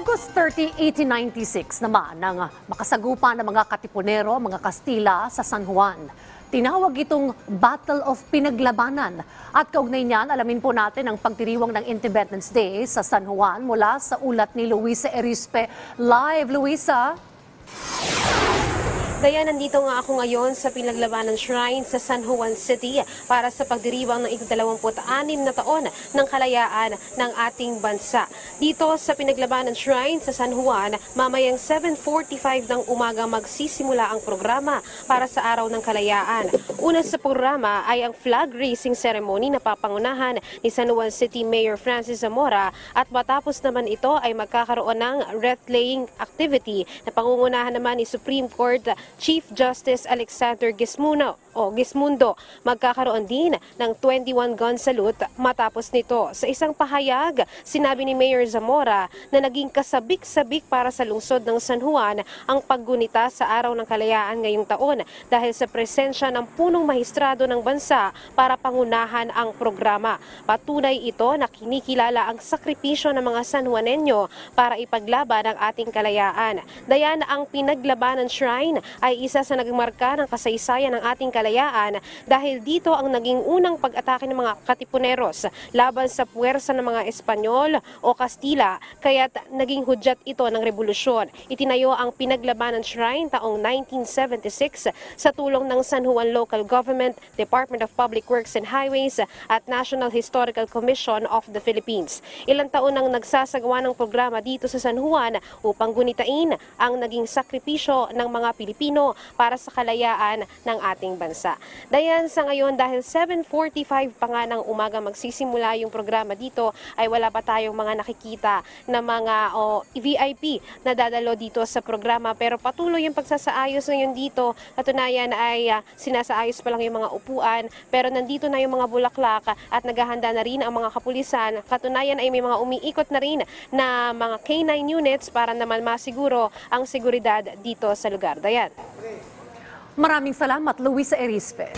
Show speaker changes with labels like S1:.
S1: August 30, 1896 naman ng makasagupa ng mga Katipunero, mga Kastila sa San Juan. Tinawag itong Battle of Pinaglabanan. At kaugnay niyan, alamin po natin ang pagdiriwang ng Independence Day sa San Juan mula sa ulat ni Luisa Erispe. Live, Luisa!
S2: Kaya nandito nga ako ngayon sa Pinaglabanan Shrine sa San Juan City para sa pagdiriwang ng 26 na taon ng kalayaan ng ating bansa. Dito sa Pinaglabanan Shrine sa San Juan, mamayang 7:45 ng umaga magsisimula ang programa para sa Araw ng Kalayaan. Una sa programa ay ang flag raising ceremony na papangunahan ni San Juan City Mayor Francis Zamora at matapos naman ito ay magkakaroon ng wreath-laying activity na pangungunahan naman ni Supreme Court Chief Justice Alexander Gismundo. Magkakaroon din ng 21 gun salute matapos nito. Sa isang pahayag, sinabi ni Mayor Zamora na naging kasabik-sabik para sa lungsod ng San Juan ang paggunita sa Araw ng Kalayaan ngayong taon dahil sa presensya ng punong mahistrado ng bansa para pangunahan ang programa. Patunay ito na kinikilala ang sakripisyo ng mga San Juanenyo para ipaglaban ang ating kalayaan. Dayan, ang Pinaglabanan Shrine ay isa sa nagmarka ng kasaysayan ng ating kalayaan dahil dito ang naging unang pag-atake ng mga Katipuneros laban sa puwersa ng mga Espanyol o Kastila, kaya't naging hudyat ito ng revolusyon. Itinayo ang Pinaglabanan Shrine taong 1976 sa tulong ng San Juan Local Government, Department of Public Works and Highways at National Historical Commission of the Philippines. Ilang taon nang nagsasagawa ng programa dito sa San Juan upang gunitain ang naging sakripisyo ng mga Pilipino para sa kalayaan ng ating bansa. Dayan, sa ngayon dahil 7:45 pa nga ng umaga magsisimula yung programa dito ay wala pa tayong mga nakikita na mga VIP na dadalo dito sa programa, pero patuloy yung pagsasaayos ngayon dito. Katunayan ay sinasaayos pa lang yung mga upuan, pero nandito na yung mga bulaklak at naghahanda na rin ang mga kapulisan. Katunayan ay may mga umiikot na rin na mga K9 units para naman masiguro ang seguridad dito sa lugar. Dayan.
S1: Maraming salamat, Luisa Erispe.